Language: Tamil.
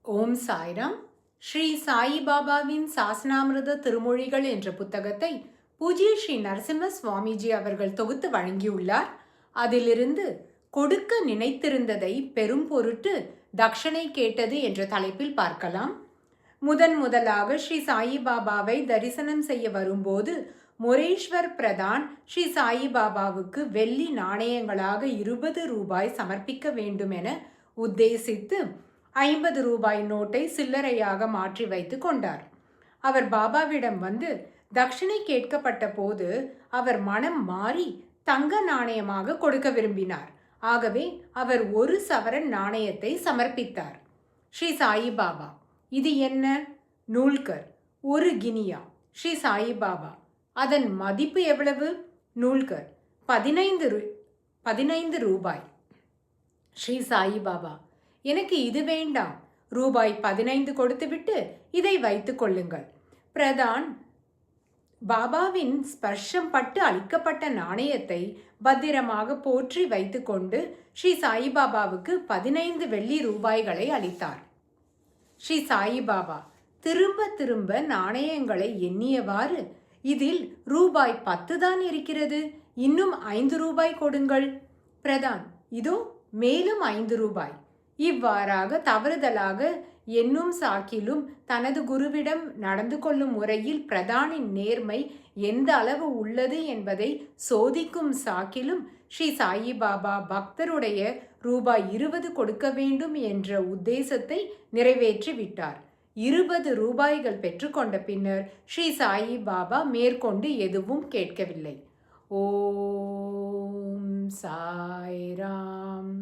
ஓம் சாய்ராம். ஸ்ரீ சாயி பாபாவின் சாசனாமிர்த திருமொழிகள் என்ற புத்தகத்தை பூஜ்ய ஸ்ரீ நரசிம்ம சுவாமிஜி அவர்கள் தொகுத்து வழங்கியுள்ளார். அதிலிருந்து கொடுக்க நினைத்திருந்ததை பெரும் பொருட்டு தட்சணை கேட்டது என்ற தலைப்பில் பார்க்கலாம். முதலாக ஸ்ரீ சாயி பாபாவை தரிசனம் செய்ய வரும்போது மொரேஸ்வர் பிரதான் ஸ்ரீ சாயி பாபாவுக்கு வெள்ளி நாணயங்களாக 20 ரூபாய் சமர்ப்பிக்க வேண்டும் என உத்தேசித்து 50 ரூபாய் நோட்டை சில்லறையாக மாற்றி வைத்து கொண்டார். அவர் பாபாவிடம் வந்து தட்சிணை கேட்கப்பட்ட போது அவர் மனம் மாறி தங்க நாணயமாக கொடுக்க விரும்பினார். ஆகவே அவர் 1 சவரன் நாணயத்தை சமர்ப்பித்தார். ஸ்ரீ சாயி பாபா, இது என்ன? நூல்கர், 1 கினியா. ஸ்ரீ சாயி பாபா, அதன் மதிப்பு எவ்வளவு? நூல்கர், 15 ரூபாய். ஸ்ரீ சாயி பாபா, எனக்கு இது வேண்டாம், ரூபாய் 15 கொடுத்துவிட்டு இதை வைத்துக் கொள்ளுங்கள். பிரதான் பாபாவின் ஸ்பர்ஷம் பட்டு அளிக்கப்பட்ட நாணயத்தை பத்திரமாக போற்றி வைத்துக்கொண்டு ஸ்ரீ சாயிபாபாவுக்கு 15 வெள்ளி ரூபாய்களை அளித்தார். ஸ்ரீ சாயிபாபா திரும்ப திரும்ப நாணயங்களை எண்ணியவாறு, இதில் ரூபாய் 10 தான் இருக்கிறது, இன்னும் 5 ரூபாய் கொடுங்கள். பிரதான், இதோ மேலும் 5 ரூபாய். இவ்வாறாக தவறுதலாக என்னும் சாக்கிலும் தனது குருவிடம் நடந்து கொள்ளும் முறையில் பிரதானின் நேர்மை எந்த அளவு உள்ளது என்பதை சோதிக்கும் சாக்கிலும் ஸ்ரீ சாயிபாபா பக்தருடைய ரூபாய் 20 கொடுக்க வேண்டும் என்ற உத்தேசத்தை நிறைவேற்றி விட்டார். 20 ரூபாய்கள் பெற்றுக்கொண்ட பின்னர் ஸ்ரீ சாயிபாபா மேற்கொண்டு எதுவும் கேட்கவில்லை. ஓம் சாய்ராம்.